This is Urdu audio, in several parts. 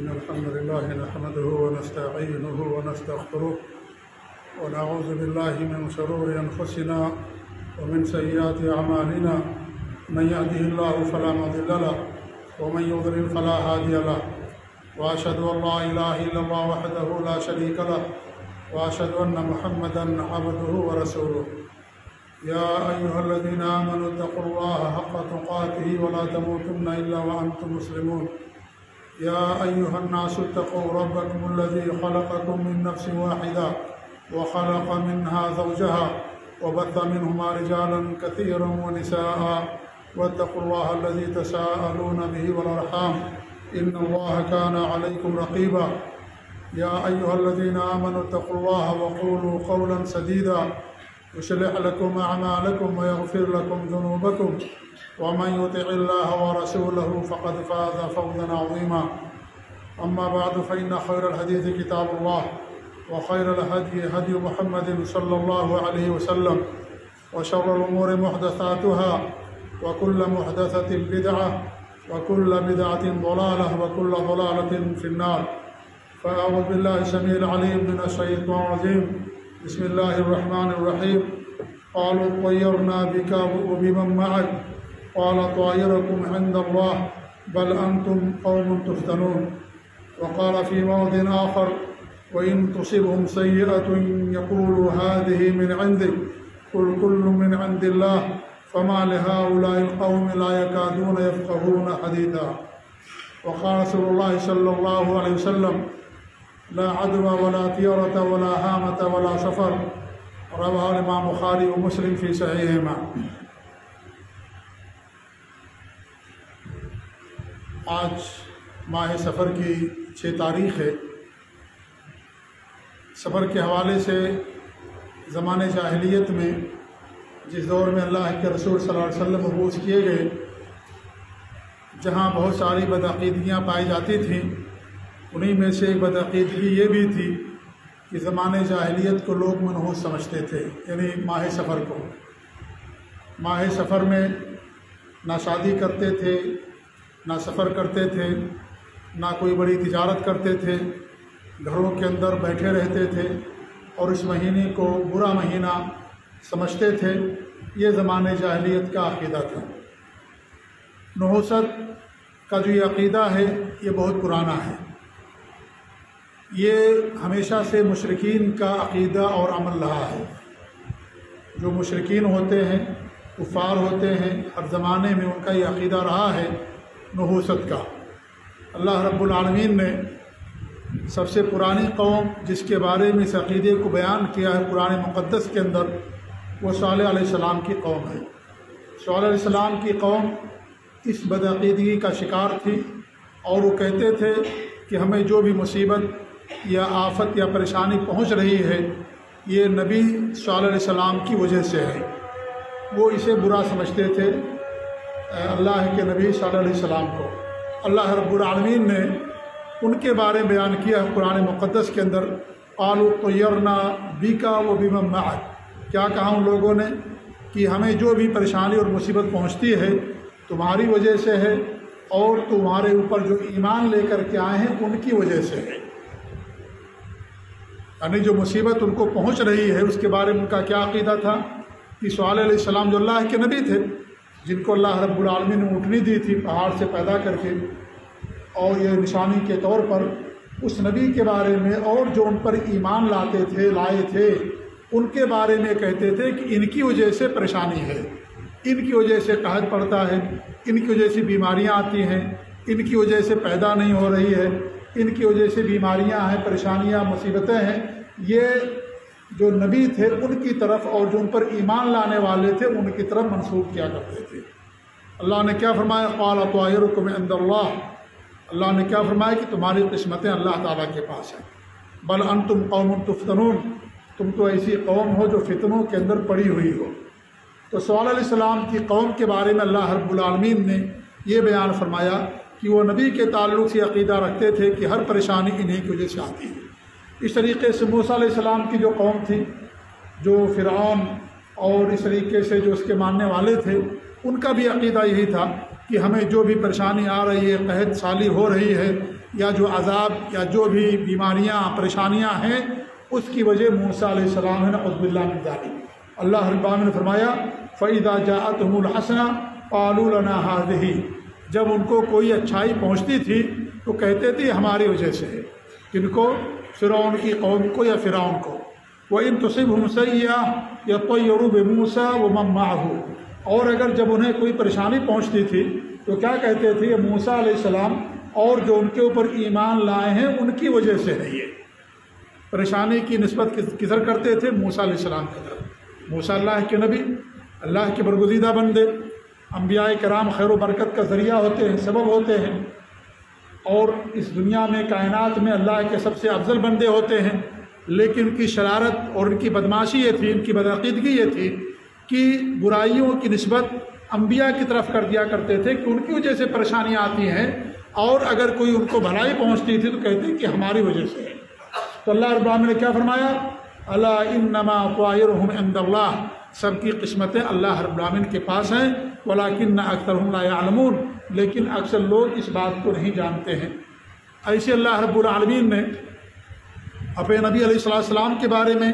إن الحمد لله نحمده ونستعينه ونستغفره ونعوذ بالله من شرور أنفسنا ومن سيئات أعمالنا من يهده الله فلا مضل له ومن يضلل فلا هادي له وأشهد أن لا إله إلا الله وحده لا شريك له وأشهد أن محمدا عبده ورسوله يا أيها الذين آمنوا اتقوا الله حق تقاته ولا تموتن إلا وأنتم مسلمون يا أيها الناس اتقوا ربكم الذي خلقكم من نفس واحدة وخلق منها زوجها وبث منهما رجالا كثيرا ونساء واتقوا الله الذي تساءلون به والأرحام إن الله كان عليكم رقيبا يا أيها الذين آمنوا اتقوا الله وقولوا قولا سديدا يصلح لكم أعمالكم ويغفر لكم ذنوبكم ومن يطع الله ورسوله فقد فاز فوزا عظيما أما بعد فإن خير الحديث كتاب الله وخير الهدي هدي محمد صلى الله عليه وسلم وشر الأمور محدثاتها وكل محدثة بدعة وكل بدعة ضلالة وكل ضلالة في النار فأعوذ بالله السميع العليم من الشيطان الرجيم بسم الله الرحمن الرحيم قالوا طيرنا بك وبمن معك قال طائركم عند الله بل أنتم قوم تفتنون وقال في موضع آخر وإن تصبهم سيئة يقولوا هذه من عندك قل كل من عند الله فما لهؤلاء القوم لا يكادون يفقهون حديثا وقال رسول الله صلى الله عليه وسلم لا عدوى ولا طيرة ولا هامة ولا سفر رواه الإمام بخاری و مسلم فی صحیحہما۔ آج ماہ سفر کی 6 تاریخ ہے۔ سفر کے حوالے سے زمانۂ جاہلیت میں جس دور میں اللہ کے رسول صلی اللہ علیہ وسلم مبعوث کیے گئے، جہاں بہت ساری بدعقیدگیاں پائی جاتی تھیں، انہی میں سے ایک بدعقیدگی یہ بھی تھی کہ زمانۂ جاہلیت کو لوگ منحوس سمجھتے تھے، یعنی ماہ سفر کو۔ ماہ سفر میں نہ شادی کرتے تھے، نہ سفر کرتے تھے، نہ کوئی بڑی تجارت کرتے تھے، گھروں کے اندر بیٹھے رہتے تھے اور اس مہینے کو برا مہینہ سمجھتے تھے۔ یہ زمانۂ جاہلیت کا عقیدہ تھا۔ نحوست کا جو یہ عقیدہ ہے یہ بہت پرانا ہے۔ یہ ہمیشہ سے مشرکین کا عقیدہ اور عمل رہا ہے۔ جو مشرکین ہوتے ہیں، کفار ہوتے ہیں، ہر زمانے میں ان کا یہ عقیدہ رہا ہے نحوست کا۔ اللہ رب العالمین نے سب سے پرانی قوم جس کے بارے میں اس عقیدے کو بیان کیا ہے قرآن مقدس کے اندر، وہ صالح علیہ السلام کی قوم ہے۔ صالح علیہ السلام کی قوم اس بدعقیدگی کا شکار تھی اور وہ کہتے تھے کہ ہمیں جو بھی مصیبت یا آفت یا پریشانی پہنچ رہی ہے یہ نبی صالح علیہ السلام کی وجہ سے ہے۔ وہ اسے برا سمجھتے تھے اللہ کے نبی صلی اللہ علیہ وسلم کو۔ اللہ رب العالمین نے ان کے بارے میں بیان کیا قرآن مقدس کے اندر، قالوا طیرنا بک وبمن معک، کیا کہا ان لوگوں نے کہ ہمیں جو بھی پریشانی اور مصیبت پہنچتی ہے تمہاری وجہ سے ہے اور تمہارے اوپر جو ایمان لے کر کے آئے ہیں ان کی وجہ سے ہے۔ یعنی جو مصیبت ان کو پہنچ رہی ہے اس کے بارے میں ان کا کیا عقیدہ تھا کہ صالح علیہ السلام جو اللہ کے نبی تھے، جن کو اللہ رب العالمین نے اونٹنی دی تھی پہاڑ سے پیدا کر کے، اور یہ نشانی کے طور پر اس نبی کے بارے میں اور جو ان پر ایمان لائے تھے ان کے بارے میں کہتے تھے کہ ان کی وجہ سے پریشانی ہے، ان کی وجہ سے قحط پڑتا ہے، ان کی وجہ سے بیماریاں آتی ہیں، ان کی وجہ سے پیدا نہیں ہو رہی ہے، ان کی وجہ سے بیماریاں ہیں، پریشانیاں، مصیبتیں ہیں۔ یہ جو نبی تھے ان کی طرف اور جو ان پر ایمان لانے والے تھے ان کی طرف منسوب کیا کرتے تھے۔ اللہ نے کیا فرمایا؟ قال طائرکم عند اللہ، اللہ نے کیا فرمایا کہ تمہاری قسمتیں اللہ تعالیٰ کے پاس ہیں۔ بل انتم قوم تفتنون، تم تو ایسی قوم ہو جو فتنوں کے اندر پڑی ہوئی ہو۔ تو صالح علیہ السلام کی قوم کے بارے میں اللہ رب العالمین نے یہ بیان فرمایا کہ وہ نبی کے تعلق سے عقیدہ رکھتے تھے کہ ہر پریشانی انہی کی وجہ سے آتی ہے۔ اس طریقے سے موسیٰ علیہ السلام کی جو قوم تھی، جو فرعون اور اس طریقے سے جو اس کے ماننے والے تھے، ان کا بھی عقیدہ یہی تھا کہ ہمیں جو بھی پریشانی آ رہی ہے، قحط سالی ہو رہی ہے، یا جو عذاب یا جو بھی بیماریاں پریشانیاں ہیں اس کی وجہ موسیٰ علیہ السلام ہے نعوذ باللہ من ذالک۔ اللہ رب العالمین نے فرمایا فَإِذَا جَاءَتْهُمُ الْحَسَنَةُ قَالُوا لَنَا هَٰذِهِ، جب ان کو کوئی اچھائی پہنچتی تھی تو کہتے تھے ہماری وجہ سے ہے، کن کو؟ فرعون کی قوم کو یا فرعون کو۔ وَإِن تُصِبْهُمْ سَيِّئَةٌ يَطَّيَّرُوا بِمُوسَىٰ وَمَن مَّعَهُ، اور اگر جب انہیں کوئی پریشانی پہنچتی تھی تو کیا کہتے تھے؟ یہ موسیٰ علیہ السلام اور جو ان کے اوپر ایمان لائے ہیں ان کی وجہ سے ہے۔ یہ پریشانی کی نسبت کدھر کرتے تھے؟ موسیٰ علیہ السلام کی طرف۔ موسیٰ اللہ کے نبی، اللہ کے برگزیدہ بندے، انبیاء کرام خیر و برکت کا ذریعہ ہوتے ہیں، سبب ہوتے ہیں، اور اس دنیا میں کائنات میں اللہ کے سب سے افضل بندے ہوتے ہیں، لیکن ان کی شرارت اور ان کی بدماشی یہ تھی، ان کی بدعقیدگی یہ تھی کہ برائیوں کی نسبت انبیاء کی طرف کر دیا کرتے تھے کہ ان کی وجہ سے پریشانیاں آتی ہیں، اور اگر کوئی ان کو بھلائی پہنچتی تھی تو کہتے ہیں کہ ہماری وجہ سے ہے۔ تو اللہ رب العالمین نے کیا فرمایا؟ الا انما طائرهم عند اللہ، سب کی قسمتیں اللہ رب العالمین کے پاس ہیں، ولکن اکثرهم لا يعلمون، لیکن اکثر لوگ اس بات کو نہیں جانتے ہیں۔ ایسے اللہ رب العالمین نے اپنے نبی علیہ السلام کے بارے میں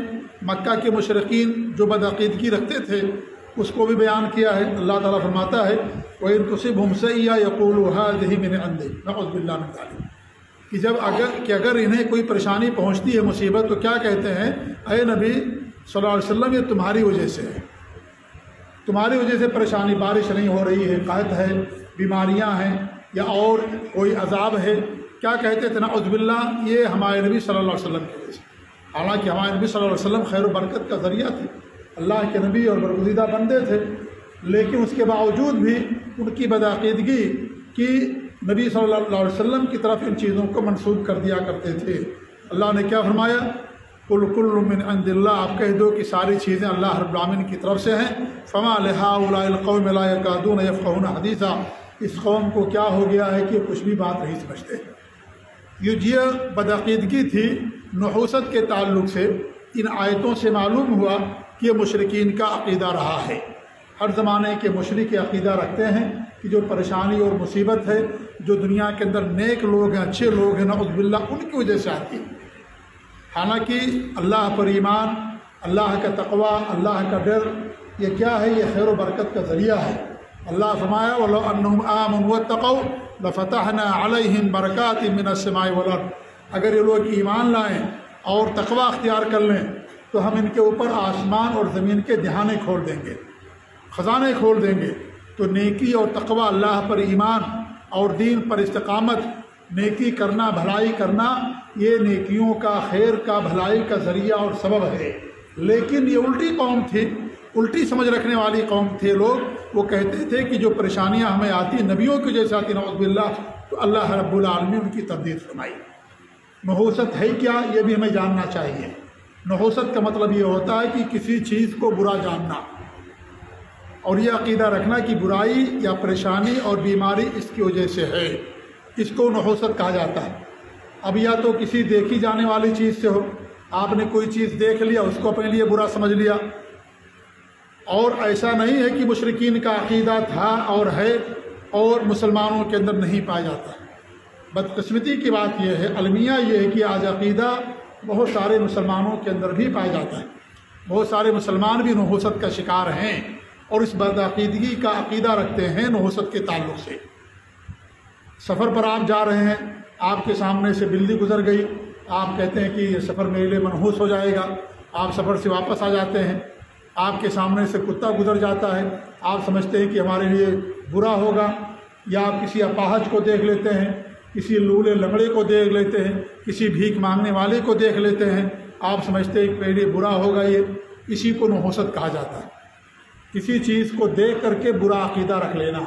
مکہ کے مشرکین جو بدعقیدگی رکھتے تھے اس کو بھی بیان کیا ہے۔ اللہ تعالیٰ فرماتا ہے وَإِن تُصِبْهُمْ سَيِّئَةٌ يَقُولُوا هَٰذِهِ مِنْ عِندِكَ نَعُوذُ بِاللَّهِ مِنْ ذَلِكَ، کہ اگر انہیں کوئی پریشانی پہنچتی ہے، مصیبت، تو کیا کہتے ہیں؟ اے نبی صلی اللہ علیہ وسلم یہ تمہاری وجہ سے ہے، تمہاری وجہ سے پریشانی، بارش نہیں ہو رہی ہے، قحط ہے، بیماریاں ہیں، یا اور کوئی عذاب ہے۔ کیا کہتے تھے؟ نعوذ باللہ، یہ ہمارے نبی صلی اللہ علیہ وسلم کی وجہ سے۔ حالانکہ ہمارے نبی صلی اللہ علیہ وسلم خیر و برکت کا ذریعہ تھے، اللہ کے نبی اور برگزیدہ بندے تھے، لیکن اس کے باوجود بھی ان کی بدعقیدگی کی نبی صلی اللہ علیہ وسلم کی طرف ان چیزوں کو منسوب کر دیا کرتے تھے۔ اللہ نے کیا فرمایا؟ قل کل من عند اللہ، آپ کہہ دو کہ ساری چیزیں اللہ رب العالمین کی طرف سے ہیں۔ فما لہؤلاء القوم لا یکادون یفقهون حدیثا، اس قوم کو کیا ہو گیا ہے کہ کچھ بھی بات نہیں سمجھتے۔ یہ بدعقیدگی تھی نحوست کے تعلق سے۔ ان آیتوں سے معلوم ہوا کہ یہ مشرکین کا عقیدہ رہا ہے۔ ہر زمانے کے مشرک عقیدہ رکھتے ہیں کہ جو پریشانی اور مصیبت ہے، جو دنیا کے اندر نیک لوگ ہیں، اچھے لوگ ہیں، نعوذ باللہ، ان کی وجہ سے آتی ہے۔ حالانکہ اللہ پر ایمان، اللہ کا تقوی، اللہ کا ڈر، یہ کیا ہے؟ یہ خیر و برکت کا ذریعہ ہے۔ اللہ فرمایا وَلَوْ أَنَّهُمْ آمَنُوا وَاتَّقَوْا لَفَتَحْنَا عَلَيْهِمْ بَرَكَاتٍ مِّنَ السَّمَاءِ وَالْأَرْضِ، اگر یہ لوگ ایمان لائیں اور تقوی اختیار کر لیں تو ہم ان کے اوپر آسمان اور زمین کے دہانے کھول دیں گے، خزانے کھول دیں گے۔ تو نیکی اور تقوی، اللہ پر ایمان اور دین پر استقامت، نیکی کرنا، بھلائی کرنا، یہ نیکیوں کا، خیر کا، بھلائی کا ذریعہ اور سبب ہے۔ لیکن یہ الٹی قوم تھی، الٹی سمجھ رکھنے والی قوم تھے لوگ۔ وہ کہتے تھے کہ جو پریشانیاں ہمیں آتی نبیوں کی وجہ سے آتی، نعوذ باللہ، تو اللہ رب العالمین ان کی تردید فرمائی۔ نحوست ہے کیا؟ یہ بھی ہمیں جاننا چاہیے۔ نحوست کا مطلب یہ ہوتا ہے کہ کسی چیز کو برا جاننا اور یہ عقیدہ رکھنا کہ برائی یا پریشانی اور بیماری اس کی وجہ سے ہے، اس کو نحوست کہا جاتا ہے۔ اب یا تو کسی دیکھی جانے والی چیز سے ہو، آپ نے کوئی چیز دیکھ لیا، اس کو اپنے لیے برا سمجھ لیا، اور ایسا نہیں ہے کہ مشرکین کا عقیدہ تھا اور ہے اور مسلمانوں کے اندر نہیں پایا جاتا۔ بدقسمتی کی بات یہ ہے، المیہ یہ ہے کہ آج عقیدہ بہت سارے مسلمانوں کے اندر بھی پایا جاتا ہے، بہت سارے مسلمان بھی نحوست کا شکار ہیں اور اس بدعقیدگی کا عقیدہ رکھتے ہیں نحوست کے تعلق سے۔ سفر پر آپ جا رہے ہیں، آپ کے سامنے سے بلی گزر گئی، آپ کہتے ہیں کہ یہ سفر میرے لیے منحوس ہو جائے گا، آپ سفر سے واپس آ جاتے ہیں۔ آپ کے سامنے سے کتا گزر جاتا ہے، آپ سمجھتے ہیں کہ ہمارے لیے برا ہوگا، یا آپ کسی اپاہج کو دیکھ لیتے ہیں، کسی لولے لنگڑے کو دیکھ لیتے ہیں، کسی بھیک مانگنے والے کو دیکھ لیتے ہیں، آپ سمجھتے ہیں کہ میرے لیے برا ہوگا۔ یہ اسی کو نحوست کہا جاتا ہے، کسی چیز کو دیکھ کر کے برا عقیدہ رکھ لینا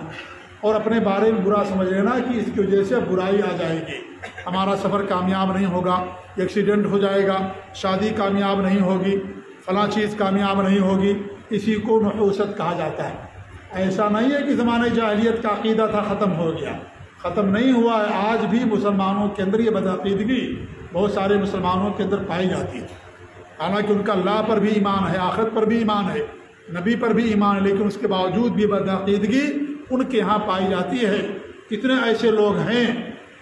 اور اپنے بارے میں برا سمجھ لینا کہ اس کی وجہ سے برائی آ جائے گی، ہمارا سفر کامیاب نہیں ہوگا، ایکسیڈنٹ ہو جائے گا، شادی کامیاب نہیں ہوگی، فلاں چیز کامیاب نہیں ہوگی، اسی کو نحوست کہا جاتا ہے۔ ایسا نہیں ہے کہ زمانے جاہلیت کا عقیدہ تھا ختم ہو گیا، ختم نہیں ہوا ہے، آج بھی مسلمانوں کے اندر یہ بدعقیدگی بہت سارے مسلمانوں کے اندر پائی جاتی ہے۔ حالانکہ ان کا اللہ پر بھی ایمان ہے، آخرت پر بھی ایمان ہے، نبی پر بھی ایمان ہے، لیکن اس کے باوجود بھی بدعقیدگی ان کے ہاں پائی جاتی ہے۔ کتنے ایسے لوگ ہیں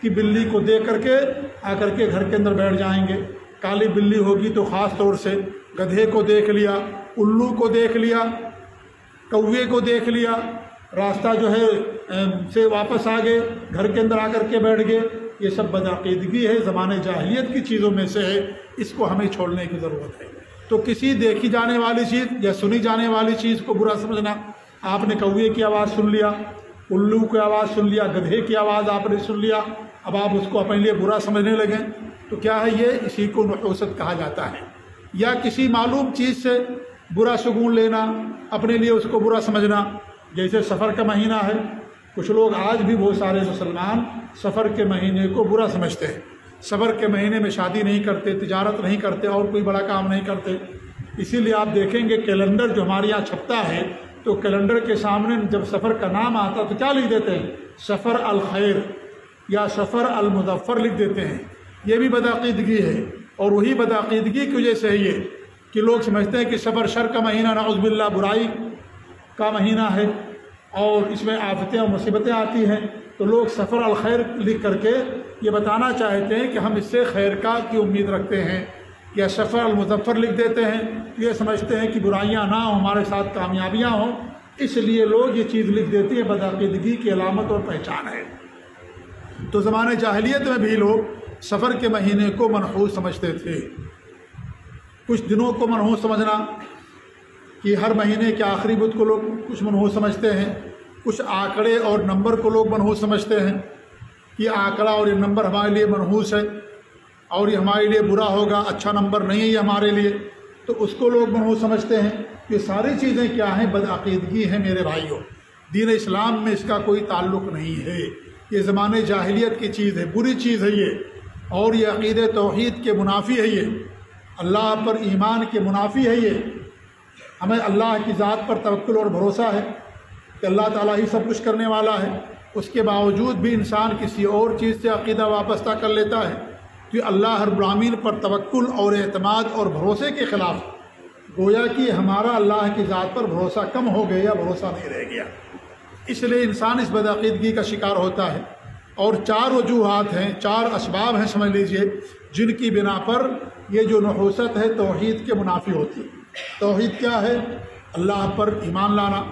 کہ بلی کو دیکھ کر کے آ کر کے گھر کے اندر بیٹھ جائیں گے، کالی بلی ہوگی تو خاص طور سے، گدھے کو دیکھ لیا، الو کو دیکھ لیا، کوے کو دیکھ لیا، راستہ جو ہے سے واپس آ گئے، گھر کے اندر آ کر کے بیٹھ گئے، یہ سب بدعقیدگی ہے، زمانے جاہلیت کی چیزوں میں سے ہے، اس کو ہمیں چھوڑنے کی ضرورت ہے۔ تو کسی دیکھی جانے والی چیز یا سنی جانے والی چیز کو برا سمجھنا، آپ نے کوے کی آواز سن لیا، الو کی آواز سن لیا، گدھے کی آواز آپ نے سن لیا، اب آپ اس کو اپنے لیے برا سمجھنے لگیں، تو کیا ہے یہ؟ اسی کو نحوست کہا جاتا ہے۔ یا کسی معلوم چیز سے برا شگون لینا، اپنے لیے اس کو برا سمجھنا، جیسے سفر کا مہینہ ہے، کچھ لوگ آج بھی بہت سارے مسلمان سفر کے مہینے کو برا سمجھتے ہیں، سفر کے مہینے میں شادی نہیں کرتے، تجارت نہیں کرتے اور کوئی بڑا کام نہیں کرتے۔ اسی لیے آپ دیکھیں گے کیلنڈر جو ہمارے یہاں چھپتا ہے تو کیلنڈر کے سامنے جب سفر کا نام آتا تو کیا لکھ دیتے ہیں؟ سفر الخیر یا سفر المظفر لکھ دیتے ہیں۔ یہ بھی بدعقیدگی ہے، اور وہی بدعقیدگی کی وجہ سے ہے یہ کہ لوگ سمجھتے ہیں کہ سفر شر کا مہینہ، نعوذ باللہ برائی کا مہینہ ہے اور اس میں آفتیں اور مصیبتیں آتی ہیں، تو لوگ سفر الخیر لکھ کر کے یہ بتانا چاہتے ہیں کہ ہم اس سے خیر کا کی امید رکھتے ہیں، یا سفر المظفر لکھ دیتے ہیں، یہ سمجھتے ہیں کہ برائیاں نہ ہوں، ہمارے ساتھ کامیابیاں ہوں، اس لیے لوگ یہ چیز لکھ دیتے ہیں، بدعقیدگی کی علامت اور پہچان ہے۔ تو زمانے جاہلیت میں بھی لوگ سفر کے مہینے کو منحوس سمجھتے تھے۔ کچھ دنوں کو منحوس سمجھنا کہ ہر مہینے کے آخری بدھ کو لوگ کچھ منحوس سمجھتے ہیں، کچھ آنکڑے اور نمبر کو لوگ منحوس سمجھتے ہیں کہ آنکڑا اور یہ نمبر ہمارے لیے منحوس ہے اور یہ ہمارے لیے برا ہوگا، اچھا نمبر نہیں ہے یہ ہمارے لیے، تو اس کو لوگ منحوس سمجھتے ہیں۔ یہ ساری چیزیں کیا ہیں؟ بدعقیدگی ہیں میرے بھائیوں، دین اسلام میں اس کا کوئی تعلق نہیں ہے، یہ زمانے جاہلیت کی چیز ہے، بری چیز ہے یہ، اور یہ عقید توحید کے منافی ہے، یہ اللہ پر ایمان کے منافی ہے۔ یہ ہمیں اللہ کی ذات پر توکل اور بھروسہ ہے کہ اللہ تعالیٰ ہی سب کچھ کرنے والا ہے، اس کے باوجود بھی انسان کسی اور چیز سے عقیدہ وابستہ کر لیتا ہے، تو اللہ رب العالمین پر توکل اور اعتماد اور بھروسے کے خلاف، گویا کہ ہمارا اللہ کی ذات پر بھروسہ کم ہو گیا، بھروسہ نہیں رہ گیا، اس لیے انسان اس بدعقیدگی کا شکار ہوتا ہے۔ اور 4 وجوہات ہیں، 4 اسباب ہیں سمجھ لیجئے، جن کی بنا پر یہ جو نحوست ہے توحید کے منافی ہوتی ہے۔ توحید کیا ہے؟ اللہ پر ایمان لانا،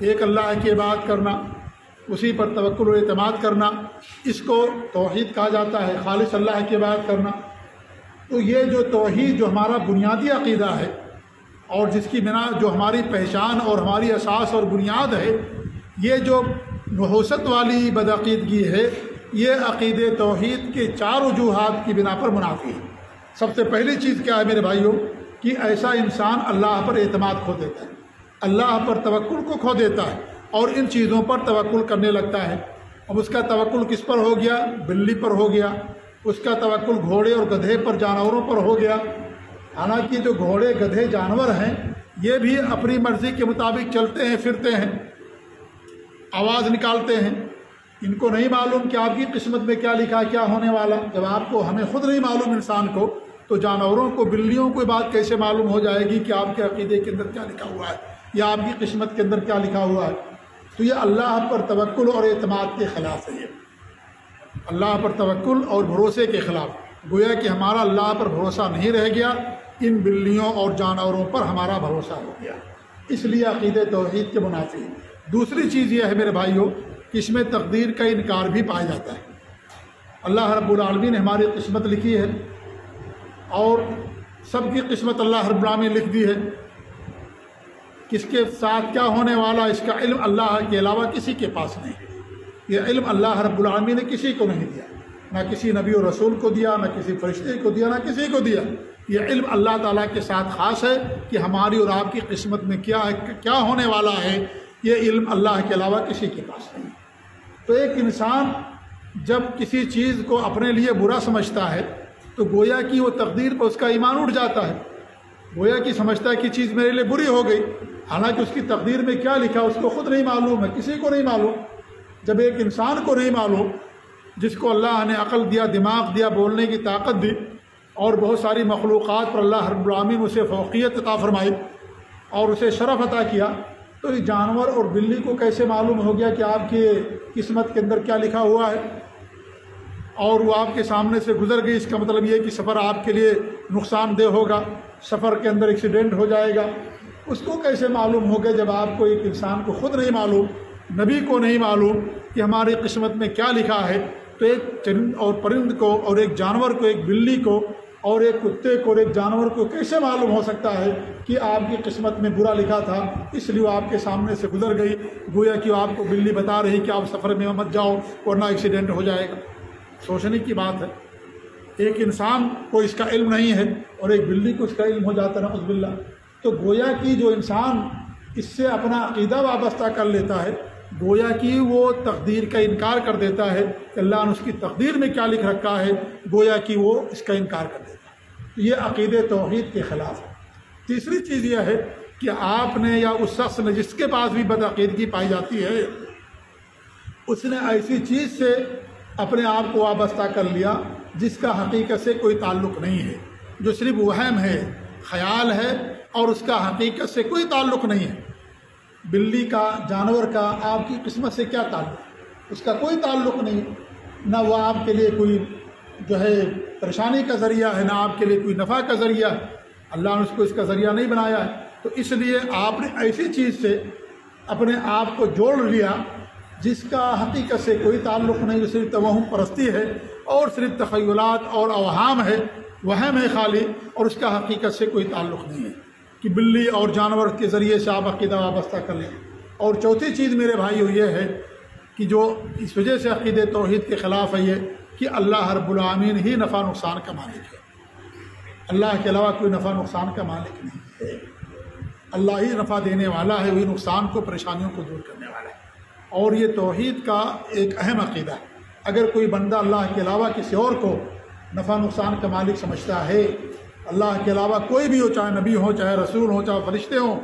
ایک اللہ کی عبادت کرنا، اسی پر توکل و اعتماد کرنا، اس کو توحید کہا جاتا ہے، خالص اللہ کی عبادت کرنا۔ تو یہ جو توحید جو ہمارا بنیادی عقیدہ ہے اور جس کی بنا جو ہماری پہچان اور ہماری اساس اور بنیاد ہے، یہ جو نحوست والی بدعقیدگی ہے، یہ عقید توحید کے 4 وجوہات کی بنا پر منافی ہے۔ سب سے پہلی چیز کیا ہے میرے بھائیوں؟ کہ ایسا انسان اللہ پر اعتماد کھو دیتا ہے، اللہ پر توکل کو کھو دیتا ہے اور ان چیزوں پر توکل کرنے لگتا ہے۔ اب اس کا توکل کس پر ہو گیا؟ بلی پر ہو گیا، اس کا توکل گھوڑے اور گدھے پر، جانوروں پر ہو گیا۔ حالانکہ جو گھوڑے گدھے جانور ہیں یہ بھی اپنی مرضی کے مطابق چلتے ہیں، پھرتے ہیں، آواز نکالتے ہیں، ان کو نہیں معلوم کہ آپ کی قسمت میں کیا لکھا ہے، کیا ہونے والا۔ جب آپ کو، ہمیں خود نہیں معلوم انسان کو، تو جانوروں کو، بلیوں کو بات کیسے معلوم ہو جائے گی کہ آپ کے عقیدے کے اندر کیا لکھا ہوا ہے یا آپ کی قسمت کے اندر کیا لکھا ہوا ہے؟ تو یہ اللہ پر توکل اور اعتماد کے خلاف ہے، یہ اللہ پر توکل اور بھروسے کے خلاف، گویا کہ ہمارا اللہ پر بھروسہ نہیں رہ گیا، ان بلیوں اور جانوروں پر ہمارا بھروسہ ہو گیا، اس لیے عقید توحید کے منافی۔ دوسری چیز یہ ہے میرے بھائیوں کہ اس میں تقدیر کا انکار بھی پایا جاتا ہے۔ اللہ رب العالمین نے ہماری قسمت لکھی ہے اور سب کی قسمت اللہ رب العالمین نے لکھ دی ہے، کس کے ساتھ کیا ہونے والا اس کا علم اللہ کے علاوہ کسی کے پاس نہیں ہے۔ یہ علم اللہ رب العالمین نے کسی کو نہیں دیا، نہ کسی نبی و رسول کو دیا، نہ کسی فرشتے کو دیا، نہ کسی کو دیا۔ یہ علم اللہ تعالیٰ کے ساتھ خاص ہے کہ ہماری اور آپ کی قسمت میں کیا ہے، کیا ہونے والا ہے، یہ علم اللہ کے علاوہ کسی کے پاس نہیں۔ تو ایک انسان جب کسی چیز کو اپنے لیے برا سمجھتا ہے تو گویا کہ وہ تقدیر پر اس کا ایمان اٹھ جاتا ہے، گویا کہ سمجھتا ہے کہ چیز میرے لیے بری ہو گئی، حالانکہ اس کی تقدیر میں کیا لکھا اس کو خود نہیں معلوم ہے، کسی کو نہیں معلوم۔ جب ایک انسان کو نہیں معلوم، جس کو اللہ نے عقل دیا، دماغ دیا، بولنے کی طاقت دی، اور بہت ساری مخلوقات پر اللہ رب العالمین اسے فوقیت عطا فرمائی اور اسے شرف عطا کیا، تو یہ جانور اور بلی کو کیسے معلوم ہو گیا کہ آپ کی قسمت کے اندر کیا لکھا ہوا ہے؟ اور وہ آپ کے سامنے سے گزر گئی، اس کا مطلب یہ کہ سفر آپ کے لیے نقصان دہ ہوگا، سفر کے اندر ایکسیڈنٹ ہو جائے گا، اس کو کیسے معلوم ہوگا جب آپ کو ایک انسان کو خود نہیں معلوم، نبی کو نہیں معلوم کہ ہماری قسمت میں کیا لکھا ہے؟ تو ایک چرند اور پرند کو اور ایک جانور کو، ایک بلی کو اور ایک کتے کو اور ایک جانور کو کیسے معلوم ہو سکتا ہے کہ آپ کی قسمت میں برا لکھا تھا، اس لیے وہ آپ کے سامنے سے گزر گئی، گویا کہ آپ کو بلی بتا رہی کہ آپ سفر میں مت جاؤ ورنہ ایکسیڈنٹ ہو جائے گا۔ سوچنے کی بات ہے، ایک انسان کو اس کا علم نہیں ہے اور ایک بلی کو اس کا علم ہو جاتا ہے، نعوذ باللہ۔ تو گویا کہ جو انسان اس سے اپنا عقیدہ وابستہ کر لیتا ہے، گویا کہ وہ تقدیر کا انکار کر دیتا ہے کہ اللہ نے اس کی تقدیر میں کیا لکھ رکھا ہے، گویا کہ وہ اس کا انکار کر دیتا ہے۔ یہ عقیدہ توحید کے خلاف ہے۔ تیسری چیز یہ ہے کہ آپ نے یا اس شخص نے جس کے پاس بھی بدعقیدگی پائی جاتی ہے، اس نے ایسی چیز سے اپنے آپ کو وابستہ کر لیا جس کا حقیقت سے کوئی تعلق نہیں ہے، جو صرف وہم ہے، خیال ہے اور اس کا حقیقت سے کوئی تعلق نہیں ہے۔ بلی کا، جانور کا آپ کی قسمت سے کیا تعلق؟ اس کا کوئی تعلق نہیں، نہ وہ آپ کے لیے کوئی جو ہے پریشانی کا ذریعہ ہے، نہ آپ کے لیے کوئی نفع کا ذریعہ ہے، اللہ نے اس کو اس کا ذریعہ نہیں بنایا ہے۔ تو اس لیے آپ نے ایسی چیز سے اپنے آپ کو جوڑ لیا جس کا حقیقت سے کوئی تعلق نہیں، جو صرف توہم پرستی ہے اور صرف تخیلات اور اوہام ہے، وہم ہے خالی، اور اس کا حقیقت سے کوئی تعلق نہیں ہے کہ بلی اور جانور کے ذریعے سے آپ عقیدہ وابستہ کر لیں۔ اور چوتھی چیز میرے بھائیو یہ ہے کہ جو اس وجہ سے عقیدہ توحید کے خلاف ہے، یہ کہ اللہ رب العالمین ہی نفع نقصان کا مالک ہے، اللہ کے علاوہ کوئی نفع نقصان کا مالک نہیں ہے۔ اللہ ہی نفع دینے والا ہے، وہی نقصان کو، پریشانیوں کو دور کرنے والا ہے۔ اور یہ توحید کا ایک اہم عقیدہ ہے۔ اگر کوئی بندہ اللہ کے علاوہ کسی اور کو نفع نقصان کا مالک سمجھتا ہے، اللہ کے علاوہ کوئی بھی ہو، چاہے نبی ہو، چاہے رسول ہو، چاہے فرشتے ہوں،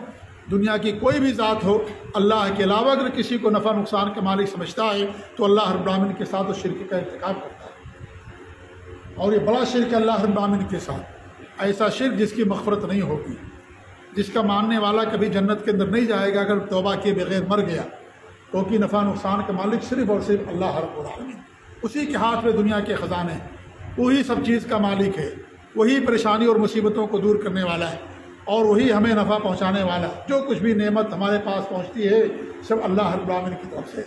دنیا کی کوئی بھی ذات ہو، اللہ کے علاوہ اگر کسی کو نفع نقصان کا مالک سمجھتا ہے تو اللہ رب العالمین کے ساتھ اس شرک کا ارتکاب کرتا ہے، اور یہ بڑا شرک ہے اللہ رب العالمین کے ساتھ، ایسا شرک جس کی مغفرت نہیں ہوگی، جس کا ماننے والا کبھی جنت کے اندر نہیں جائے گا اگر توبہ کیے بغیر مر گیا، کیونکہ نفع نقصان کا مالک صرف اور صرف اللہ رب العالمین، اسی کے ہاتھ میں دنیا کے خزانے ہیں، وہی سب چیز کا مالک ہے، وہی پریشانی اور مصیبتوں کو دور کرنے والا ہے، اور وہی ہمیں نفع پہنچانے والا ہے۔ جو کچھ بھی نعمت ہمارے پاس پہنچتی ہے سب اللہ رب العالمین کی طرف سے،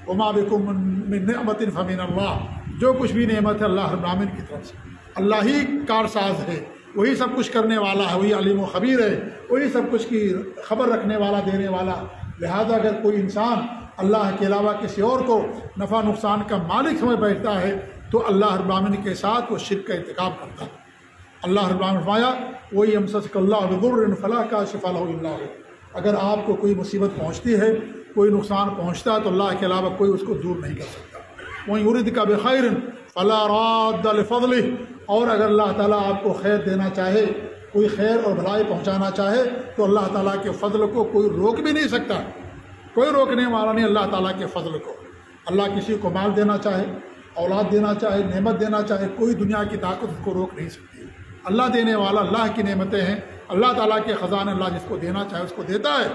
وما بکم من نعمت فمن اللہ، جو کچھ بھی نعمت ہے اللہ رب العالمین کی طرف سے، اللہ ہی کارساز ہے، وہی سب کچھ کرنے والا ہے، وہی علیم و خبیر ہے، وہی سب کچھ کی خبر رکھنے والا، دینے والا۔ لہذا اگر کوئی انسان اللہ کے علاوہ کسی اور کو نفع نقصان کا مالک سمجھ بیٹھتا ہے تو اللہ رب العالمین کے ساتھ وہ شرک کا ارتکاب کرتا ہے۔ اللہ رب العالمین نے فرمایا وَإِن يَمْسَسْكَ اللَّهُ بِضُرٍّ فَلَا كَاشِفَ لَهُ إِلَّا هُوَ، اگر آپ کو کوئی مصیبت پہنچتی ہے، کوئی نقصان پہنچتا ہے تو اللہ کے علاوہ کوئی اس کو دور نہیں کر سکتا۔ وَإِن يُرِدْكَ بِخَيْرٍ فَلَا رَادَّ لِفَضْلِهِ، اور اگر اللہ تعالیٰ آپ کو خیر دینا چاہے، کوئی خیر اور بھلائی پہنچانا چاہے تو اللہ تعالیٰ کے فضل کو کوئی روک بھی نہیں سکتا، کوئی روکنے والا نہیں اللہ تعالیٰ کے فضل کو۔ اللہ کسی کو مال دینا چاہے، اولاد دینا چاہے، نعمت دینا چاہے، کوئی دنیا کی طاقت اس کو روک نہیں سکتی۔ اللہ دینے والا، اللہ کی نعمتیں ہیں، اللہ تعالیٰ کے خزانے، اللہ جس کو دینا چاہے اس کو دیتا ہے۔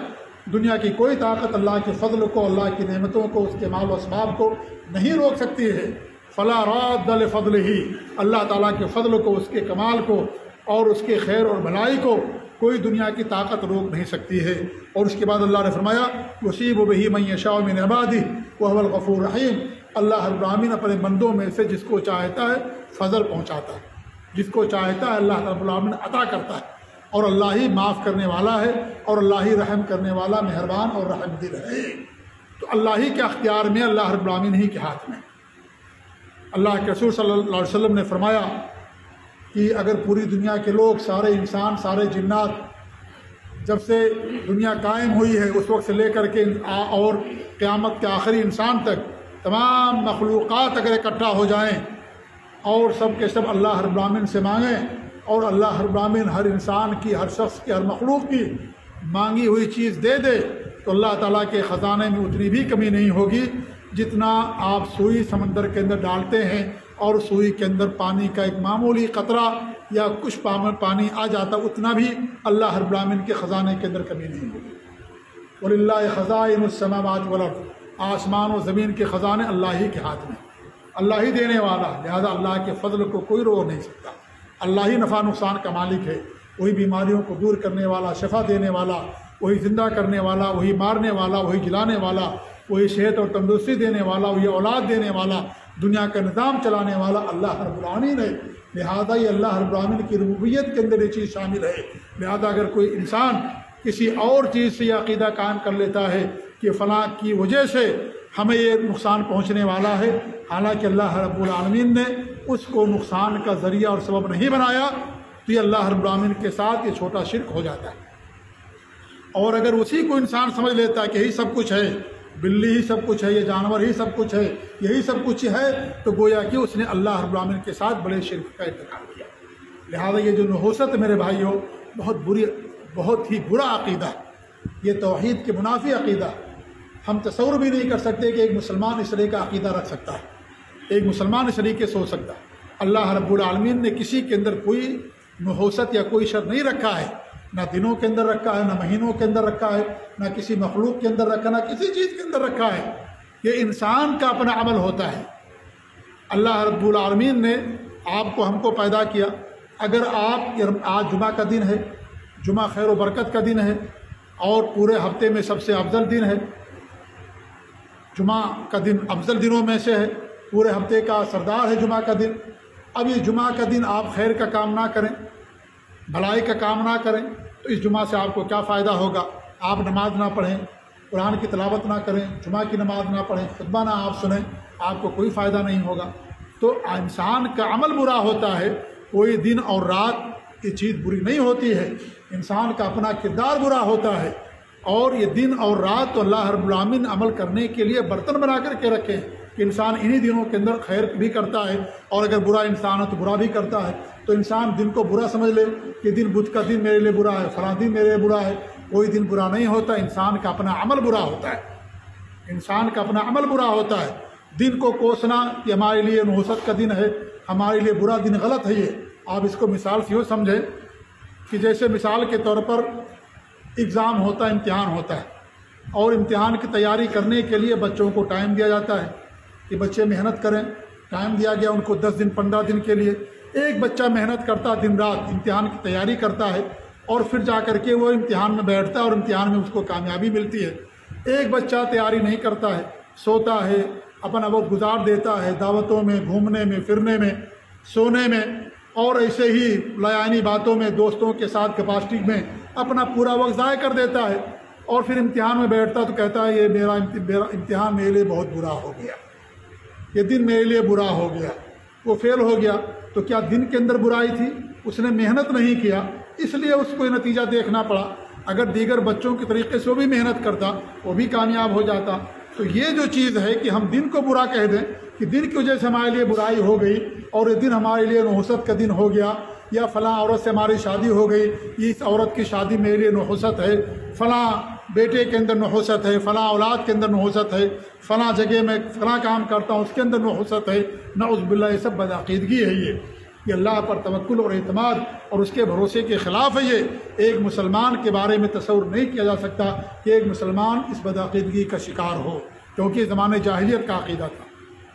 دنیا کی کوئی طاقت اللہ کے فضل کو، اللہ کی نعمتوں کو، اس کے مال و اسباب کو نہیں روک سکتی ہے۔ فلا راد لفضلہ، اللہ تعالیٰ کے فضل کو، اس کے کمال کو اور اس کے خیر اور بھلائی کو کوئی دنیا کی طاقت روک نہیں سکتی ہے۔ اور اس کے بعد اللہ نے فرمایا یصیب بہ من یشاء من عبادہ وہو الغفور الرحیم، اللہ رب العالمین اپنے بندوں میں سے جس کو چاہتا ہے فضل پہنچاتا ہے، جس کو چاہتا ہے اللہ رب العالمین عطا کرتا ہے، اور اللہ ہی معاف کرنے والا ہے اور اللہ ہی رحم کرنے والا، مہربان اور رحم دل ہے۔ تو اللہ ہی کے اختیار میں، اللہ رب العالمین ہی کے ہاتھ میں۔ اللہ کے رسول صلی اللہ علیہ وسلم نے فرمایا کہ اگر پوری دنیا کے لوگ، سارے انسان، سارے جنات، جب سے دنیا قائم ہوئی ہے اس وقت سے لے کر کے اور قیامت کے آخری انسان تک، تمام مخلوقات اگر اکٹھا ہو جائیں اور سب کے سب اللہ رب العالمین سے مانگیں، اور اللہ رب العالمین ہر انسان کی، ہر شخص کی، ہر مخلوق کی مانگی ہوئی چیز دے دے، تو اللہ تعالیٰ کے خزانے میں اتنی بھی کمی نہیں ہوگی جتنا آپ سوئی سمندر کے اندر ڈالتے ہیں اور سوئی کے اندر پانی کا ایک معمولی قطرہ یا کچھ پانی آ جاتا، اتنا بھی اللہ رب العالمین کے خزانے کے اندر کمی نہیں ہوگی۔ وَلِلَّهِ خَزَائِنُ السَّمَاوَاتِ وَالْأَرْضِ، آسمان و زمین کے خزانے اللہ ہی کے ہاتھ میں۔ اللہ ہی دینے والا، لہذا اللہ کے فضل کو کوئی روک نہیں سکتا۔ اللہ ہی نفع نقصان کا مالک ہے، وہی بیماریوں کو دور کرنے والا، شفا دینے والا، وہی زندہ کرنے والا، وہی مارنے والا، وہی جلانے والا، وہی صحت اور تندرستی دینے والا، وہی اولاد دینے والا، دنیا کا نظام چلانے والا اللہ رب العالمین ہے۔ لہذا یہ اللہ رب العالمین کی ربوبیت کے اندر یہ چیز شامل ہے۔ لہذا اگر کوئی انسان کسی اور چیز سے یہ عقیدہ قائم کر لیتا ہے کہ فلاں کی وجہ سے ہمیں یہ نقصان پہنچنے والا ہے، حالانکہ اللہ رب العالمین نے اس کو نقصان کا ذریعہ اور سبب نہیں بنایا، تو یہ اللہ رب العالمین کے ساتھ یہ چھوٹا شرک ہو جاتا ہے۔ اور اگر اسی کو انسان سمجھ لیتا ہے کہ یہی سب کچھ ہے، بلی ہی سب کچھ ہے، یہ جانور ہی سب کچھ ہے، یہی سب کچھ ہے، تو گویا کہ اس نے اللہ رب العالمین کے ساتھ بڑے شرک کا ارتکاب کیا۔ لہذا یہ جو نحوست میرے بھائیوں بہت ہی برا عقیدہ ہے، یہ توحید کے منافی عقیدہ ہے۔ ہم تصور بھی نہیں کر سکتے کہ ایک مسلمان اس طرح کا عقیدہ رکھ سکتا ہے، ایک مسلمان اس طریقے سے ہو سکتا ہے۔ اللہ رب العالمین نے کسی کے اندر کوئی نحوست یا کوئی شر نہیں رکھا ہے، نہ دنوں کے اندر رکھا ہے، نہ مہینوں کے اندر رکھا ہے، نہ کسی مخلوق کے اندر رکھا، نہ کسی چیز کے اندر رکھا ہے۔ یہ انسان کا اپنا عمل ہوتا ہے۔ اللہ رب العالمین نے آپ کو ہم کو پیدا کیا۔ اگر آپ آج جمعہ کا دن ہے، جمعہ خیر و برکت کا دن ہے اور پورے ہفتے میں سب سے افضل دن ہے، جمعہ کا دن افضل دنوں میں سے ہے، پورے ہفتے کا سردار ہے جمعہ کا دن۔ اب یہ جمعہ کا دن آپ خیر کا کام نہ کریں، بھلائی کا کام نہ کریں، تو اس جمعہ سے آپ کو کیا فائدہ ہوگا؟ آپ نماز نہ پڑھیں، قرآن کی تلاوت نہ کریں، جمعہ کی نماز نہ پڑھیں، خطبہ نہ آپ سنیں، آپ کو کوئی فائدہ نہیں ہوگا۔ تو انسان کا عمل برا ہوتا ہے، کوئی دن اور رات کی چیز بری نہیں ہوتی ہے، انسان کا اپنا کردار برا ہوتا ہے۔ اور یہ دن اور رات تو اللہ رب العالمین عمل کرنے کے لیے برتن بنا کر کے رکھے ہیں کہ انسان انہی دنوں کے اندر خیر بھی کرتا ہے، اور اگر برا انسان ہے تو برا بھی کرتا ہے۔ تو انسان دن کو برا سمجھ لے کہ دن بدھ کا دن میرے لیے برا ہے، فلاں دن میرے لیے برا ہے، کوئی دن برا نہیں ہوتا، انسان کا اپنا عمل برا ہوتا ہے، انسان کا اپنا عمل برا ہوتا ہے۔ دن کو کوسنا کہ ہمارے لیے نحوست کا دن ہے، ہمارے لیے برا دن، غلط ہے یہ۔ آپ اس کو مثال سے یوں سمجھیں کہ جیسے مثال کے طور پر اگزام ہوتا ہے، امتحان ہوتا ہے، اور امتحان کی تیاری کرنے کے لیے بچوں کو ٹائم دیا جاتا ہے کہ بچے محنت کریں، ٹائم دیا گیا ان کو 10 دن 15 دن کے لیے۔ ایک بچہ محنت کرتا ہے، دن رات امتحان کی تیاری کرتا ہے، اور پھر جا کر کے وہ امتحان میں بیٹھتا ہے اور امتحان میں اس کو کامیابی ملتی ہے۔ ایک بچہ تیاری نہیں کرتا ہے، سوتا ہے، اپنا وقت گزار دیتا ہے دعوتوں میں، گھومنے میں، پھرنے میں، سونے میں، اور ایسے ہی لایانی باتوں میں، دوستوں کے ساتھ گپاسٹک میں اپنا پورا وقت ضائع کر دیتا ہے، اور پھر امتحان میں بیٹھتا تو کہتا ہے یہ میرا امتحان میرے لیے بہت برا ہو گیا، یہ دن میرے لیے برا ہو گیا، وہ فیل ہو گیا۔ تو کیا دن کے اندر برائی تھی؟ اس نے محنت نہیں کیا، اس لیے اس کو یہ نتیجہ دیکھنا پڑا۔ اگر دیگر بچوں کے طریقے سے وہ بھی محنت کرتا، وہ بھی کامیاب ہو جاتا۔ تو یہ جو چیز ہے کہ ہم دن کو برا کہہ دیں کہ دن کی وجہ سے ہمارے لیے برائی ہو گئی، اور یہ دن ہمارے لیے نحوست کا دن ہو گیا، یا فلاں عورت سے ہماری شادی ہو گئی، اس عورت کی شادی میرے لیے نحوست ہے، فلاں بیٹے کے اندر نحوست ہے، فلاں اولاد کے اندر نحوست ہے، فلاں جگہ میں فلاں کام کرتا ہوں اس کے اندر نحوست ہے، نعوذ باللہ، یہ سب بدعقیدگی ہے۔ یہ اللہ پر توکل اور اعتماد اور اس کے بھروسے کے خلاف ہے۔ یہ ایک مسلمان کے بارے میں تصور نہیں کیا جا سکتا کہ ایک مسلمان اس بدعقیدگی کا شکار ہو، کیونکہ زمانے جاہلیت کا عقیدہ تھا۔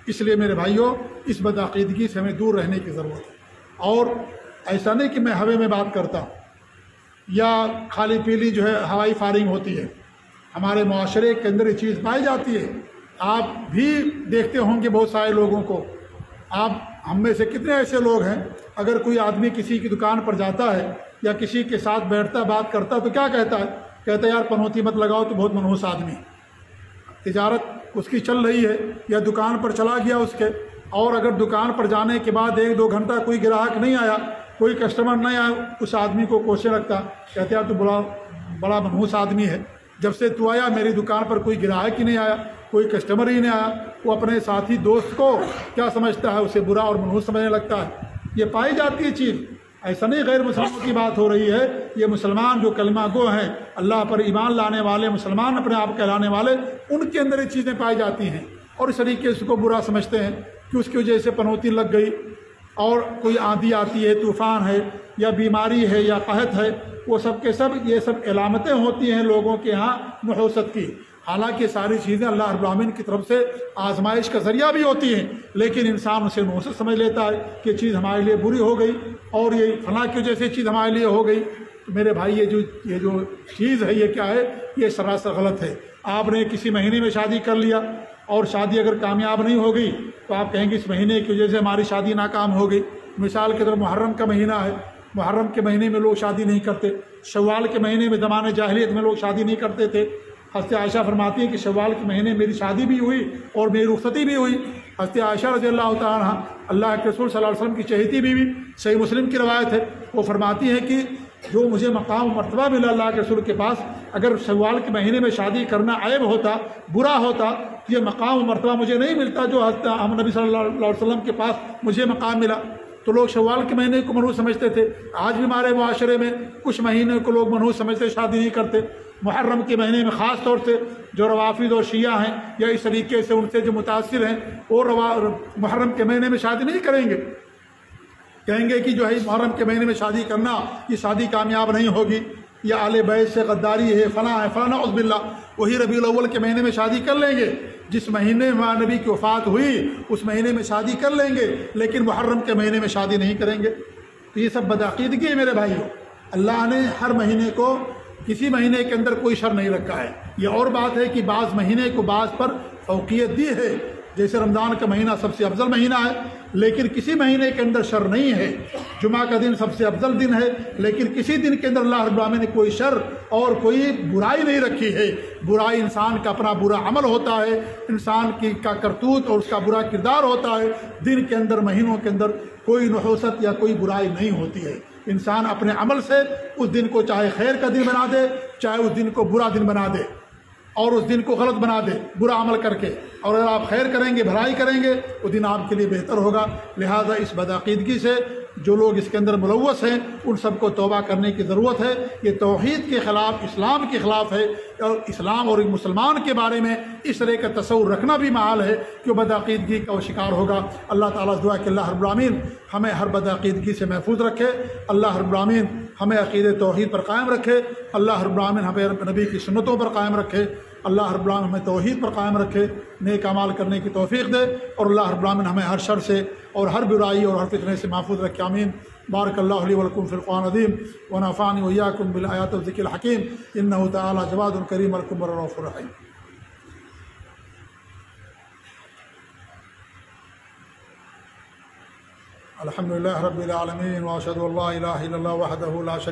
اس لیے میرے بھائیوں، اس بدعقیدگی سے ہمیں دور رہنے کی ضرورت ہے۔ اور ایسا نہیں کہ میں ہوے میں بات کرتا ہوں یا خالی پیلی جو ہے ہوائی فائرنگ ہوتی ہے، ہمارے معاشرے کے اندر یہ چیز پائی جاتی ہے۔ آپ بھی دیکھتے ہوں گے بہت سارے لوگوں کو، آپ ہم میں سے کتنے ایسے لوگ ہیں، اگر کوئی آدمی کسی کی دکان پر جاتا ہے یا کسی کے ساتھ بیٹھتا بات کرتا تو کیا کہتا ہے یار پنوتی مت لگاؤ، تو بہت منحوس آدمی، تجارت اس کی چل رہی ہے، یا دکان پر چلا گیا اس کے، اور اگر دکان پر جانے کے بعد 1-2 گھنٹہ کوئی گراہک نہیں آیا، کوئی کسٹمر نہیں آیا، اس آدمی کو کوسے لگتا، کہتے یار تو بڑا منحوس آدمی ہے، جب سے تو آیا میری دکان پر کوئی گراہک ہی نہیں آیا، کوئی کسٹمر ہی نہیں آیا۔ وہ اپنے ساتھی دوست کو کیا سمجھتا ہے؟ اسے برا اور منحوس سمجھنے لگتا ہے۔ یہ پائی جاتی ہے چیز، ایسا نہیں غیر مسلمانوں کی بات ہو رہی ہے، یہ مسلمان جو کلمہ گو ہیں، اللہ پر ایمان لانے والے، مسلمان اپنے آپ کہلانے والے، ان کے اندر یہ چیزیں پائی جاتی ہیں، اور اس طریقے سے کو برا سمجھتے ہیں کہ اس کی وجہ سے پنوتی لگ گئی، اور کوئی آندھی آتی ہے، طوفان ہے، یا بیماری ہے، یا قحط ہے، وہ سب کے سب یہ سب علامتیں ہوتی ہیں لوگوں کے ہاں نحوست کی۔ حالانکہ ساری چیزیں اللہ رب العالمین کی طرف سے آزمائش کا ذریعہ بھی ہوتی ہیں، لیکن انسان اسے نحوست سمجھ لیتا ہے کہ یہ چیز ہمارے لیے بری ہو گئی اور یہ فلاں کی وجہ سے چیز ہمارے لیے ہو گئی۔ تو میرے بھائی یہ جو چیز ہے یہ کیا ہے؟ یہ سراسر غلط ہے۔ آپ نے کسی مہینے میں شادی کر لیا اور شادی اگر کامیاب نہیں ہو گئی تو آپ کہیں گے اس مہینے کی وجہ سے ہماری شادی ناکام ہو گئی۔ مثال کے طور محرم کا مہینہ ہے، محرم کے مہینے میں لوگ شادی نہیں کرتے، شوال کے مہینے میں زمانے جاہلیت میں لوگ شادی نہیں کرتے تھے۔ حضرت عائشہ فرماتی ہیں کہ شوال کے مہینے میری شادی بھی ہوئی اور میری رخصتی بھی ہوئی۔ حضرت عائشہ رضی اللہ تعالیٰ عنہ اللہ کے رسول صلی اللہ علیہ وسلم کی چہیتی بیوی، صحیح مسلم کی روایت ہے، وہ فرماتی ہیں کہ جو مجھے مقام و مرتبہ ملا اللہ کے رسول کے پاس، اگر شوال کے مہینے میں شادی کرنا عیب ہوتا، برا ہوتا، یہ مقام و مرتبہ مجھے نہیں ملتا جو حضرت نبی صلی اللہ علیہ وسلم کے پاس مجھے مقام ملا۔ تو لوگ شوال کے مہینے کو منحوس سمجھتے تھے۔ آج بھی ہمارے معاشرے میں کچھ مہینے کو لوگ منحوس سمجھتے، شادی نہیں کرتے۔ محرم کے مہینے میں خاص طور سے جو روافض اور شیعہ ہیں یا اس طریقے سے ان سے جو متاثر ہیں وہ محرم کے مہینے میں شادی نہیں کریں گے، کہیں گے کہ جو ہے محرم کے مہینے میں شادی کرنا یہ شادی کامیاب نہیں ہوگی، یا اہل بیت سے غداری ہے، فلاں ہے، فلاں نعوذ باللہ۔ وہی ربیع الاول کے مہینے میں شادی کر لیں گے، جس مہینے میں نبی کی وفات ہوئی اس مہینے میں شادی کر لیں گے، لیکن محرم کے مہینے میں شادی نہیں کریں گے۔ تو یہ سب بدعقیدگی ہے میرے بھائیوں۔ اللہ نے ہر مہینے کو کسی مہینے کے اندر کوئی شر نہیں رکھا ہے۔ یہ اور بات ہے کہ بعض مہینے کو بعض پر فوقیت دی ہے، جیسے رمضان کا مہینہ سب سے افضل مہینہ ہے، لیکن کسی مہینے کے اندر شر نہیں ہے۔ جمعہ کا دن سب سے افضل دن ہے، لیکن کسی دن کے اندر اللہ رب العالمین نے کوئی شر اور کوئی برائی نہیں رکھی ہے۔ برائی انسان کا اپنا برا عمل ہوتا ہے، انسان کا کرتوت اور اس کا برا کردار ہوتا ہے۔ دن کے اندر، مہینوں کے اندر کوئی نحوست یا کوئی برائی نہیں ہوتی ہے۔ انسان اپنے عمل سے اس دن کو چاہے خیر کا دن بنا دے، چاہے اس دن کو برا دن بنا دے اور اس دن کو غلط بنا دے برا عمل کر کے، اور اگر آپ خیر کریں گے، بھلائی کریں گے، وہ دن آپ کے لیے بہتر ہوگا۔ لہٰذا اس بدعقیدگی سے جو لوگ اس کے اندر ملوث ہیں ان سب کو توبہ کرنے کی ضرورت ہے۔ یہ توحید کے خلاف، اسلام کے خلاف ہے، اور اسلام اور ایک مسلمان کے بارے میں اس طرح کا تصور رکھنا بھی محال ہے کہ وہ بدعقیدگی کا شکار ہوگا۔ اللہ تعالیٰ سے دعا کہ اللہ رب العالمین ہمیں ہر بدعقیدگی سے محفوظ رکھے، اللہ رب العالمین ہمیں عقیدہ توحید پر قائم رکھے، اللہ رب العالمین ہمیں نبی کی سنتوں پر قائم رکھے، اللہ رب العالمین ہمیں توحید پر قائم رکھے، نیک اعمال کرنے کی توفیق دے، اور اللہ رب العالمین ہمیں ہر شر سے اور ہر برائی اور ہر فتنے سے محفوظ رکھے، آمین۔ بارک اللہ لی ولکم فی القرآن العظیم ونفعنی وإیاکم بالآیات والذکر الحکیم، انہ تعالی جواد کریم الکم الرؤوف الرحیم۔ الحمد للہ رب العالمین واشہد ان لا الہ الا اللہ وحدہ لا شریک